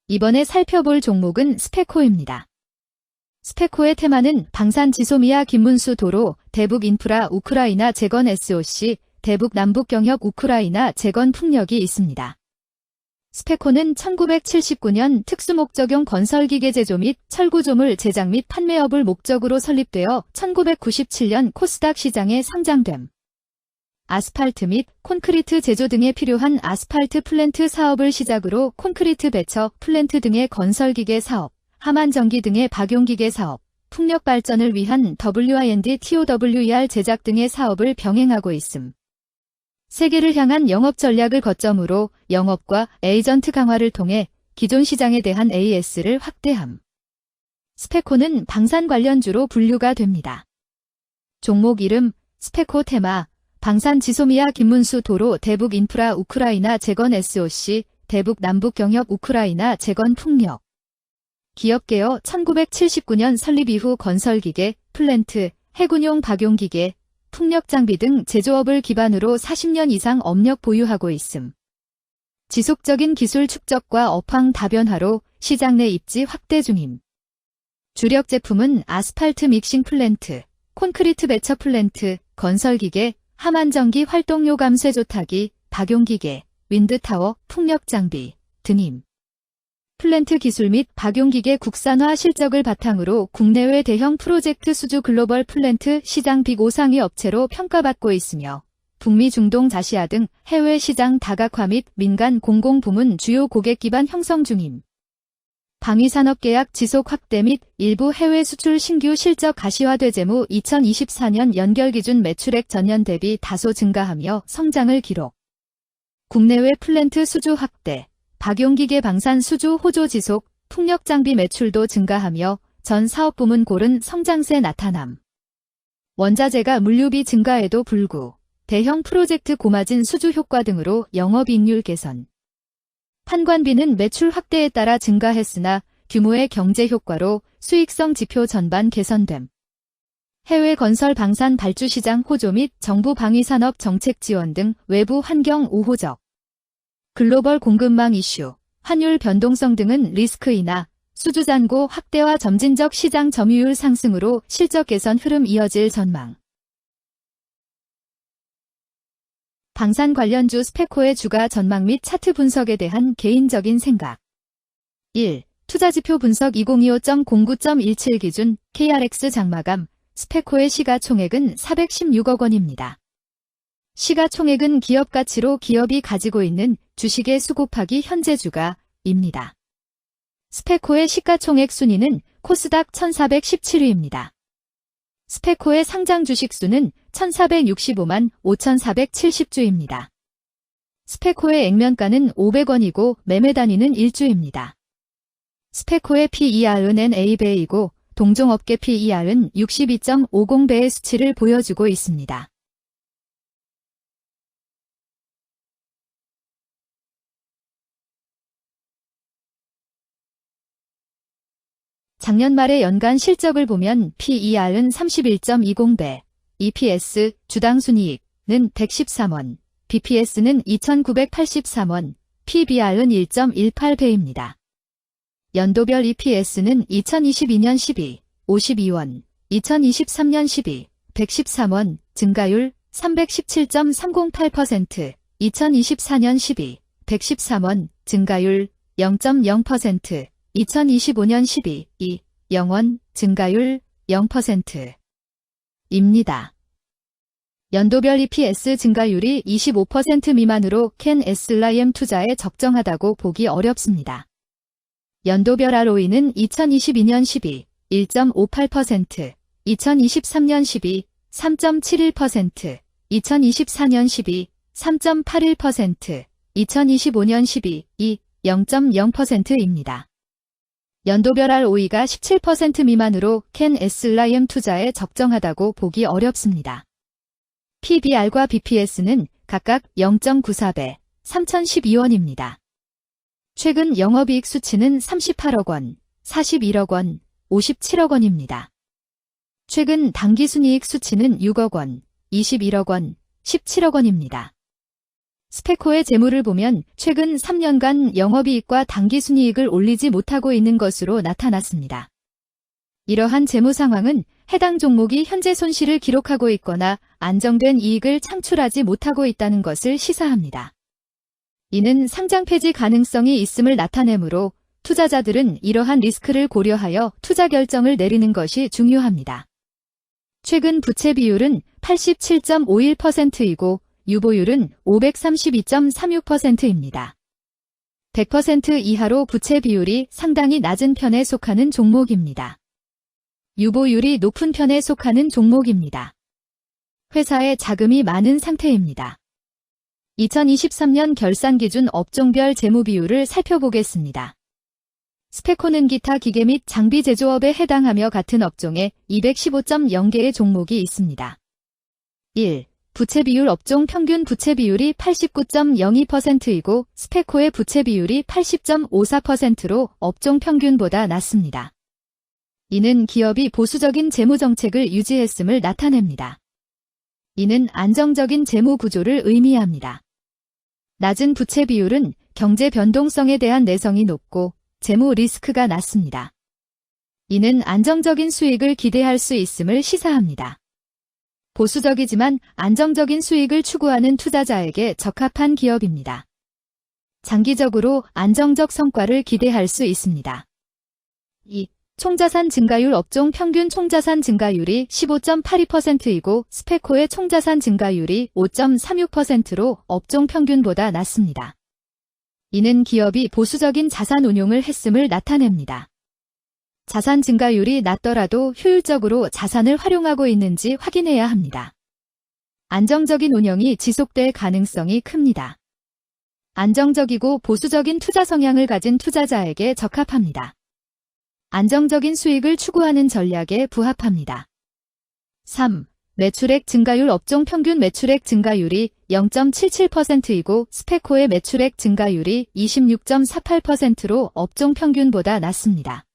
이번에 살펴볼 종목은 스페코입니다. 스페코의 테마는 방산 지소미아 김문수 도로, 대북 인프라 우크라이나 재건 SOC, 대북 남북 경협 우크라이나 재건 풍력이 있습니다. 스페코는 1979년 특수목적용 건설기계 제조 및 철구조물 제작 및 판매업을 목적으로 설립되어 1997년 코스닥 시장에 상장됨. 아스팔트 및 콘크리트 제조 등에 필요한 아스팔트 플랜트 사업을 시작으로 콘크리트 배처 플랜트 등의 건설기계 사업, 하만전기 등의 박용기계 사업, 풍력 발전을 위한 WIND TOWER 제작 등의 사업을 병행하고 있음. 세계를 향한 영업 전략을 거점으로 영업과 에이전트 강화를 통해 기존 시장에 대한 AS를 확대함. 스페코는 방산 관련주로 분류가 됩니다. 종목 이름, 스페코 테마, 방산 지소미아 김문수 도로 대북 인프라 우크라이나 재건 SOC, 대북 남북 경협 우크라이나 재건 풍력. 기업 개요 1979년 설립 이후 건설기계, 플랜트, 해군용 박용기계, 풍력 장비 등 제조업을 기반으로 40년 이상 업력 보유하고 있음. 지속적인 기술 축적과 업황 다변화로 시장 내 입지 확대 중임. 주력 제품은 아스팔트 믹싱 플랜트, 콘크리트 배처 플랜트, 건설기계, 하만전기 활동료 감쇄 조타기, 박용기계, 윈드타워, 풍력 장비 등임. 플랜트 기술 및 박용기계 국산화 실적을 바탕으로 국내외 대형 프로젝트 수주 글로벌 플랜트 시장 빅 5상위 업체로 평가받고 있으며 북미 중동 자시아 등 해외 시장 다각화 및 민간 공공부문 주요 고객 기반 형성 중임. 방위산업 계약 지속 확대 및 일부 해외 수출 신규 실적 가시화돼 재무 2024년 연결 기준 매출액 전년 대비 다소 증가하며 성장을 기록. 국내외 플랜트 수주 확대, 박용기계 방산 수주 호조 지속, 풍력 장비 매출도 증가하며 전 사업 부문 고른 성장세 나타남. 원자재가 물류비 증가에도 불구, 대형 프로젝트 고마진 수주 효과 등으로 영업이익률 개선. 판관비는 매출 확대에 따라 증가했으나 규모의 경제 효과로 수익성 지표 전반 개선됨. 해외 건설 방산 발주 시장 호조 및 정부 방위산업 정책 지원 등 외부 환경 우호적. 글로벌 공급망 이슈, 환율 변동성 등은 리스크 인하, 수주 잔고 확대와 점진적 시장 점유율 상승으로 실적 개선 흐름 이어질 전망. 방산 관련주 스페코의 주가 전망 및 차트 분석에 대한 개인적인 생각. 1. 투자지표 분석 2025.09.17 기준 KRX 장마감, 스페코의 시가총액은 416억 원입니다. 시가총액은 기업 가치로 기업이 가지고 있는 주식의 수 곱하기 현재 주가입니다. 스페코의 시가총액 순위는 코스닥 1417위입니다. 스페코의 상장 주식 수는 1465만 5470주입니다. 스페코의 액면가는 500원이고 매매 단위는 1주입니다. 스페코의 PER은 NA배이고 동종업계 PER은 62.50배의 수치를 보여주고 있습니다. 작년 말의 연간 실적을 보면 PER은 31.20배, EPS, 주당 순이익은 113원, BPS는 2,983원, PBR은 1.18배입니다. 연도별 EPS는 2022년 12, 52원, 2023년 12, 113원, 증가율 317.308%, 2024년 12, 113원, 증가율 0.0%, 2025년 12, 2, 0원, 증가율 0%입니다. 연도별 EPS 증가율이 25% 미만으로 캔 SLIM 투자에 적정하다고 보기 어렵습니다. 연도별 ROE는 2022년 12, 1.58%, 2023년 12, 3.71%, 2024년 12, 3.81%, 2025년 12, 2, 0.0%입니다. 연도별 ROE가 17% 미만으로 캔 SLIM 투자에 적정하다고 보기 어렵습니다. PBR과 BPS는 각각 0.94배, 3,012원입니다. 최근 영업이익 수치는 38억 원, 41억 원, 57억 원입니다. 최근 당기순이익 수치는 6억 원, 21억 원, 17억 원입니다. 스페코의 재무를 보면 최근 3년간 영업이익과 당기순이익을 올리지 못하고 있는 것으로 나타났습니다. 이러한 재무 상황은 해당 종목이 현재 손실을 기록하고 있거나 안정된 이익을 창출하지 못하고 있다는 것을 시사합니다. 이는 상장 폐지 가능성이 있음을 나타내므로 투자자들은 이러한 리스크를 고려하여 투자 결정을 내리는 것이 중요합니다. 최근 부채 비율은 87.51%이고 유보율은 532.36%입니다. 100% 이하로 부채 비율이 상당히 낮은 편에 속하는 종목입니다. 유보율이 높은 편에 속하는 종목입니다. 회사에 자금이 많은 상태입니다. 2023년 결산 기준 업종별 재무 비율을 살펴보겠습니다. 스페코는 기타 기계 및 장비 제조업에 해당하며 같은 업종에 215.0개의 종목이 있습니다. 1. 부채 비율 업종 평균 부채 비율이 89.02%이고 스페코의 부채 비율이 80.54%로 업종 평균보다 낮습니다. 이는 기업이 보수적인 재무 정책을 유지했음을 나타냅니다. 이는 안정적인 재무 구조를 의미합니다. 낮은 부채 비율은 경제 변동성에 대한 내성이 높고 재무 리스크가 낮습니다. 이는 안정적인 수익을 기대할 수 있음을 시사합니다. 보수적이지만 안정적인 수익을 추구하는 투자자에게 적합한 기업입니다. 장기적으로 안정적 성과를 기대할 수 있습니다. 2. 총자산 증가율 업종 평균 총자산 증가율이 15.82%이고 스페코의 총자산 증가율이 5.36%로 업종 평균보다 낮습니다. 이는 기업이 보수적인 자산 운용을 했음을 나타냅니다. 자산 증가율이 낮더라도 효율적으로 자산을 활용하고 있는지 확인해야 합니다. 안정적인 운영이 지속될 가능성이 큽니다. 안정적이고 보수적인 투자 성향을 가진 투자자에게 적합합니다. 안정적인 수익을 추구하는 전략에 부합합니다. 3. 매출액 증가율 업종 평균 매출액 증가율이 0.77%이고 스페코의 매출액 증가율이 26.48%로 업종 평균보다 낮습니다.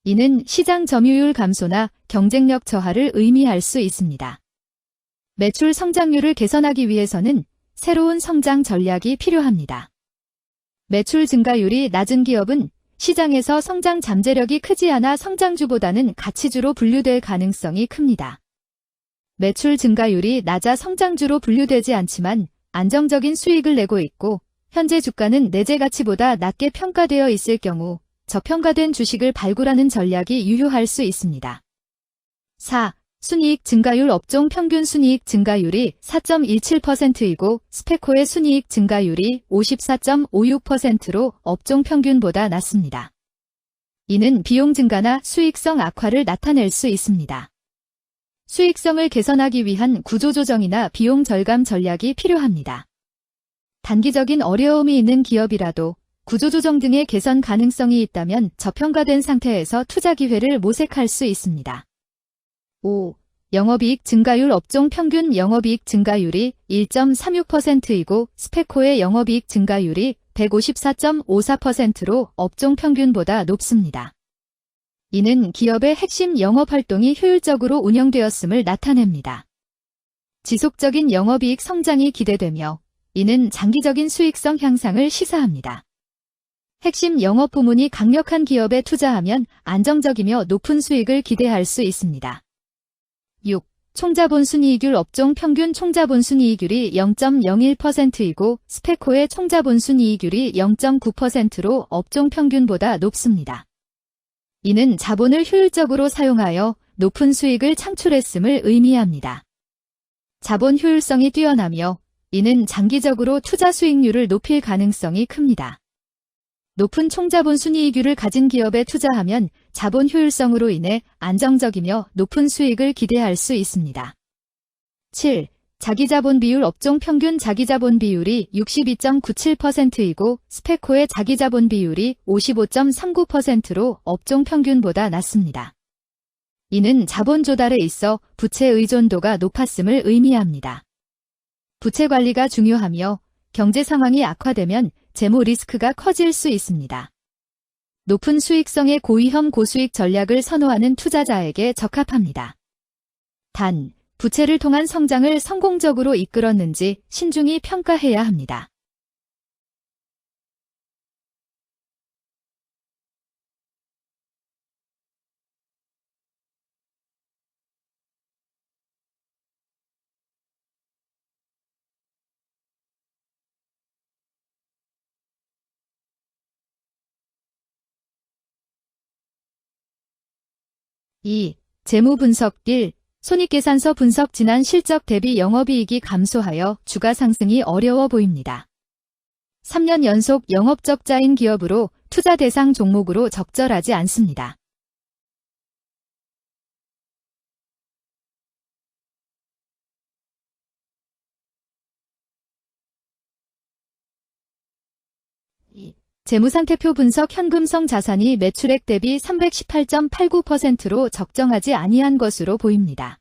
이는 시장 점유율 감소나 경쟁력 저하를 의미할 수 있습니다. 매출 성장률을 개선하기 위해서는 새로운 성장 전략이 필요합니다. 매출 증가율이 낮은 기업은 시장에서 성장 잠재력이 크지 않아 성장주보다는 가치주로 분류될 가능성이 큽니다. 매출 증가율이 낮아 성장주로 분류되지 않지만 안정적인 수익을 내고 있고 현재 주가는 내재 가치보다 낮게 평가되어 있을 경우 저평가된 주식을 발굴하는 전략이 유효할 수 있습니다. 4. 순이익 증가율 업종 평균 순이익 증가율이 4.17%이고 스페코의 순이익 증가율이 54.56%로 업종 평균보다 낮습니다. 이는 비용 증가나 수익성 악화를 나타낼 수 있습니다. 수익성을 개선하기 위한 구조조정이나 비용 절감 전략이 필요합니다. 단기적인 어려움이 있는 기업이라도 구조조정 등의 개선 가능성이 있다면 저평가된 상태에서 투자 기회를 모색할 수 있습니다. 5. 영업이익 증가율 업종 평균 영업이익 증가율이 1.36%이고 스페코의 영업이익 증가율이 154.54%로 업종 평균보다 높습니다. 이는 기업의 핵심 영업활동이 효율적으로 운영되었음을 나타냅니다. 지속적인 영업이익 성장이 기대되며 이는 장기적인 수익성 향상을 시사합니다. 핵심 영업 부문이 강력한 기업에 투자하면 안정적이며 높은 수익을 기대할 수 있습니다. 6. 총자본순이익률 업종 평균 총자본순이익률이 0.01%이고 스페코의 총자본순이익률이 0.9%로 업종 평균보다 높습니다. 이는 자본을 효율적으로 사용하여 높은 수익을 창출했음을 의미합니다. 자본 효율성이 뛰어나며 이는 장기적으로 투자 수익률을 높일 가능성이 큽니다. 높은 총자본 순이익률을 가진 기업에 투자하면 자본 효율성으로 인해 안정적이며 높은 수익을 기대할 수 있습니다. 7. 자기자본 비율 업종 평균 자기자본 비율이 62.97%이고 스페코의 자기자본 비율이 55.39%로 업종 평균보다 낮습니다. 이는 자본 조달에 있어 부채 의존도가 높았음을 의미합니다. 부채 관리가 중요하며 경제 상황이 악화되면 재무 리스크가 커질 수 있습니다. 높은 수익성의 고위험 고수익 전략을 선호하는 투자자에게 적합합니다. 단, 부채를 통한 성장을 성공적으로 이끌었는지 신중히 평가해야 합니다. (2) 재무 분석 1. 손익계산서 분석 지난 실적 대비 영업이익이 감소하여 주가 상승이 어려워 보입니다. 3년 연속 영업적자인 기업으로 투자 대상 종목으로 적절하지 않습니다. 재무상태표 분석 현금성 자산이 매출액 대비 318.89%로 적정하지 아니한 것으로 보입니다.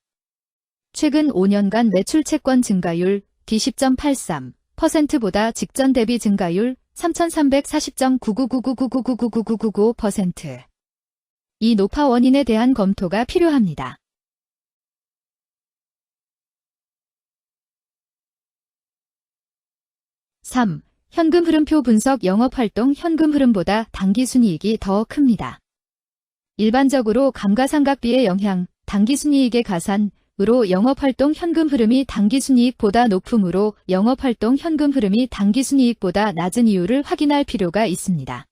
최근 5년간 매출 채권 증가율 D10.83%보다 직전 대비 증가율 3,340.999999999999%. 이 노파 원인에 대한 검토가 필요합니다. (3) 현금 흐름표 분석 영업활동 현금 흐름보다 당기순이익이 더 큽니다. 일반적으로 감가상각비의 영향, 당기순이익의 가산으로 영업활동 현금 흐름이 당기순이익보다 높으므로 영업활동 현금 흐름이 당기순이익보다 낮은 이유를 확인할 필요가 있습니다.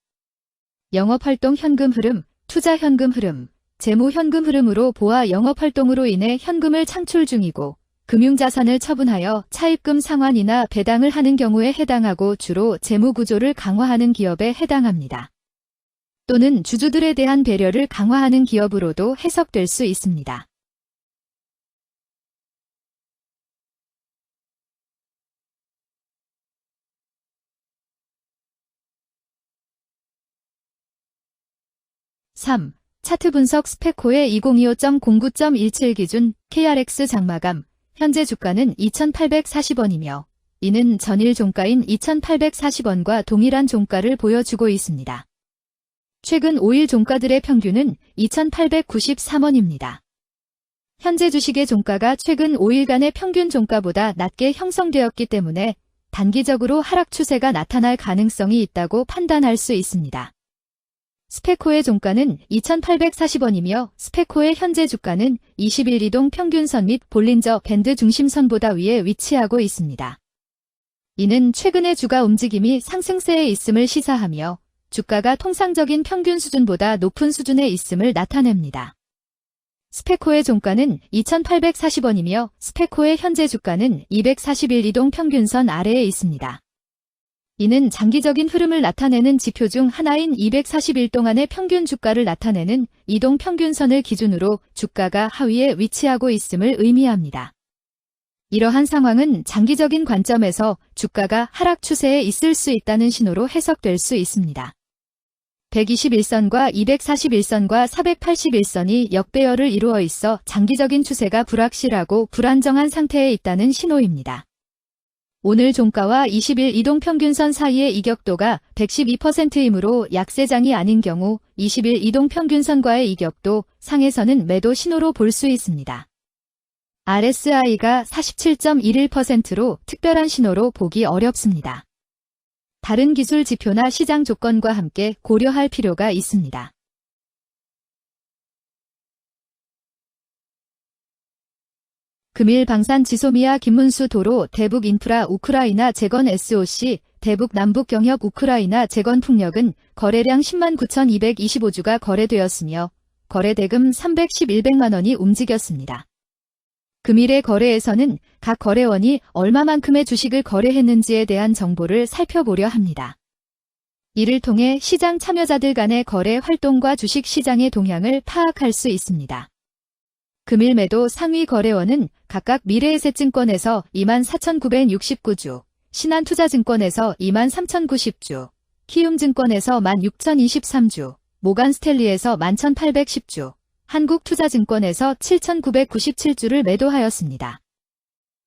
영업활동 현금 흐름, 투자 현금 흐름, 재무 현금 흐름으로 보아 영업활동으로 인해 현금을 창출 중이고 금융자산을 처분하여 차입금 상환이나 배당을 하는 경우에 해당하고 주로 재무구조를 강화하는 기업에 해당합니다. 또는 주주들에 대한 배려를 강화하는 기업으로도 해석될 수 있습니다. (3) 차트 분석 스페코의 2025.09.17 기준 KRX 장마감 현재 주가는 2,840원이며 이는 전일 종가인 2,840원과 동일한 종가를 보여주고 있습니다. 최근 5일 종가들의 평균은 2,893원입니다. 현재 주식의 종가가 최근 5일간의 평균 종가보다 낮게 형성되었기 때문에 단기적으로 하락 추세가 나타날 가능성이 있다고 판단할 수 있습니다. 스페코의 종가는 2,840원이며 스페코의 현재 주가는 20일 이동 평균선 및 볼린저 밴드 중심선보다 위에 위치하고 있습니다. 이는 최근의 주가 움직임이 상승세에 있음을 시사하며 주가가 통상적인 평균 수준보다 높은 수준에 있음을 나타냅니다. 스페코의 종가는 2,840원이며 스페코의 현재 주가는 241 이동 평균선 아래에 있습니다. 이는 장기적인 흐름을 나타내는 지표 중 하나인 241 동안의 평균 주가를 나타내는 이동 평균선을 기준으로 주가가 하위에 위치하고 있음을 의미합니다. 이러한 상황은 장기적인 관점에서 주가가 하락 추세에 있을 수 있다는 신호로 해석될 수 있습니다. 121선과 241선과 481선이 역배열을 이루어 있어 장기적인 추세가 불확실하고 불안정한 상태에 있다는 신호입니다. 오늘 종가와 20일 이동평균선 사이의 이격도가 112%이므로 약세장이 아닌 경우 20일 이동평균선과의 이격도 상에서는 매도 신호로 볼 수 있습니다. RSI가 47.11%로 특별한 신호로 보기 어렵습니다. 다른 기술 지표나 시장 조건과 함께 고려할 필요가 있습니다. 금일 방산 지소미아 김문수 도로 대북 인프라 우크라이나 재건 SOC 대북 남북 경협 우크라이나 재건 풍력은 거래량 10만 9,225주가 거래되었으며 거래 대금 311백만 원이 움직였습니다. 금일의 거래에서는 각 거래원이 얼마만큼의 주식을 거래했는지에 대한 정보를 살펴보려 합니다. 이를 통해 시장 참여자들 간의 거래 활동과 주식 시장의 동향을 파악할 수 있습니다. 금일 매도 상위 거래원은 각각 미래에셋증권에서 24,969주, 신한투자증권에서 23,090주, 키움증권에서 16,023주, 모간스탠리에서 11,810주, 한국투자증권에서 7,997주를 매도하였습니다.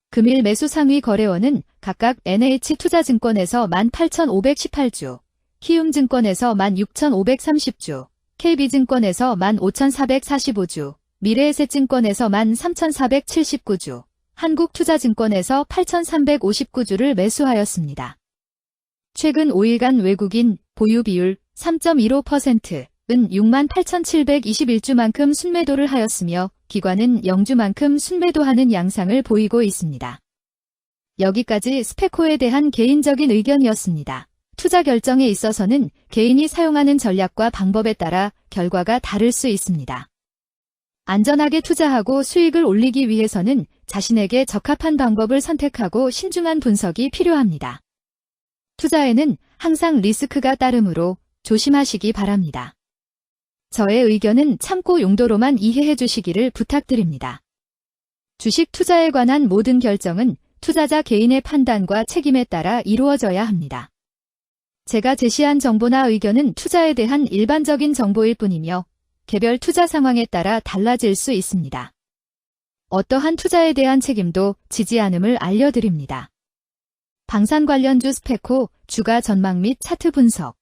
금일 매수 상위 거래원은 각각 NH투자증권에서 18,518주, 키움증권에서 16,530주, KB증권에서 15,445주, 미래에셋증권에서 13,479주, 한국투자증권에서 8,359주를 매수하였습니다. 최근 5일간 외국인 보유 비율 3.15%은 68,721주만큼 순매도를 하였으며 기관은 0주만큼 순매도하는 양상을 보이고 있습니다. 여기까지 스페코에 대한 개인적인 의견이었습니다. 투자 결정에 있어서는 개인이 사용하는 전략과 방법에 따라 결과가 다를 수 있습니다. 안전하게 투자하고 수익을 올리기 위해서는 자신에게 적합한 방법을 선택하고 신중한 분석이 필요합니다. 투자에는 항상 리스크가 따르므로 조심하시기 바랍니다. 저의 의견은 참고 용도로만 이해해 주시기를 부탁드립니다. 주식 투자에 관한 모든 결정은 투자자 개인의 판단과 책임에 따라 이루어져야 합니다. 제가 제시한 정보나 의견은 투자에 대한 일반적인 정보일 뿐이며 개별 투자 상황에 따라 달라질 수 있습니다. 어떠한 투자에 대한 책임도 지지 않음을 알려드립니다. 방산 관련주 스페코, 주가 전망 및 차트 분석